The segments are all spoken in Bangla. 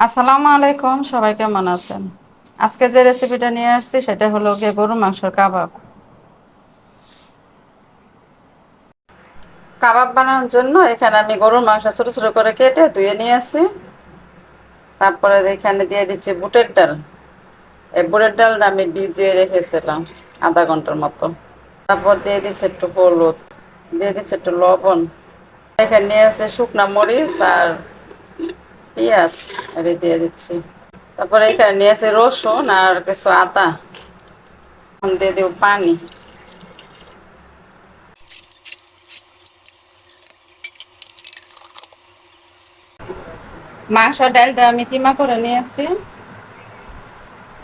আসসালামু আলাইকুম, সবাই কেমন আছেন? আজকে যে রেসিপিটা নিয়ে আসছি সেটা হলো গিয়ে গরু মাংসের কাবাব। কাবাব বানানোর জন্য এখানে আমি গরুর মাংস ছোট ছোট করে কেটে ধুয়ে নিয়ে আসি। তারপরে এখানে দিয়ে দিচ্ছি বুটের ডাল। এই বুটের ডালটা আমি ভিজিয়ে রেখেছিলাম আধা ঘন্টার মতো। তারপর দিয়ে দিচ্ছি একটু হলুদ, দিয়ে দিচ্ছি একটু লবণ। এখানে নিয়ে আসে শুকনা মরিচ আর পেঁয়াজ, এটা দিয়ে দিচ্ছি। তারপরে এখানে নিয়ে আসে রসুন আর কিছু আদা। এখন দিয়ে দেব পানি। মাংস ডালটা আমি কিমা করে নিয়ে আসছি।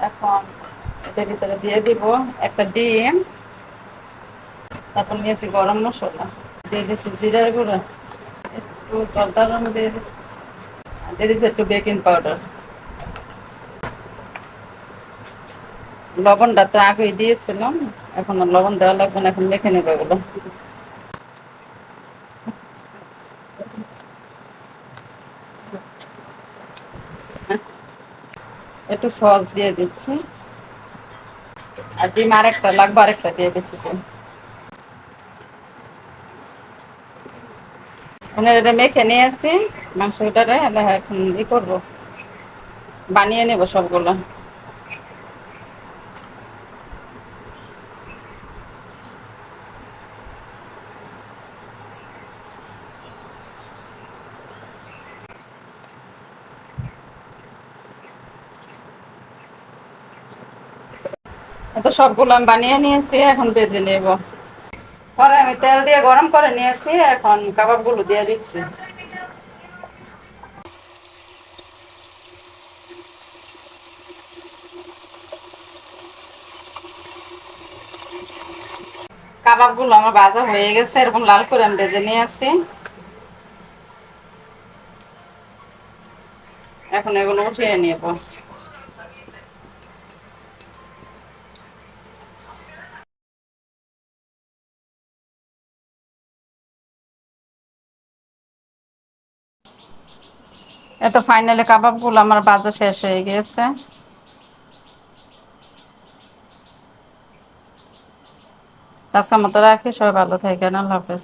এখন এটার ভিতরে দিয়ে দিব একটা ডিম। তারপর নিয়েছি গরম মশলা, দিয়ে দিচ্ছি জিরার গুঁড়া, একটু জর্দার রং দিয়ে দিচ্ছি, আর দিয়ে দিচ্ছি একটু বেকিং পাউডার। লবণটা তো আগেই দিয়েছিলাম, এখন আর লবণ দেওয়া লাগবে না, এখন মেখে নেবে এগুলো। একটু সস দিয়ে দিচ্ছি, আর ডিম আরেকটা লাগবে, আরেকটা দিয়ে দিচ্ছি ডিম। এখন এটা মেখে নিয়ে আসছি মাংসটারে, এখন করবো, বানিয়ে নেবো সবগুলো। তো সবগুলো আমি বানিয়ে নিয়েছি, এখন ভেজে নেব। পরে আমি তেল দিয়ে গরম করে নিয়েছি, এখন কাবাবগুলো দিয়ে দিচ্ছি। কাবাবগুলো আমার ভাজা হয়ে গেছে, এরকম লাল করে আমি ভেজে নিয়ে আসছি। এখন এগুলো উঠিয়ে নেব। এত ফাইনালি কাবাবগুলো আমার ভাজা শেষ হয়ে গেছে। আজকের মতো রাখি, সবাই ভালো থাকেন, আল্লাহ হাফেজ।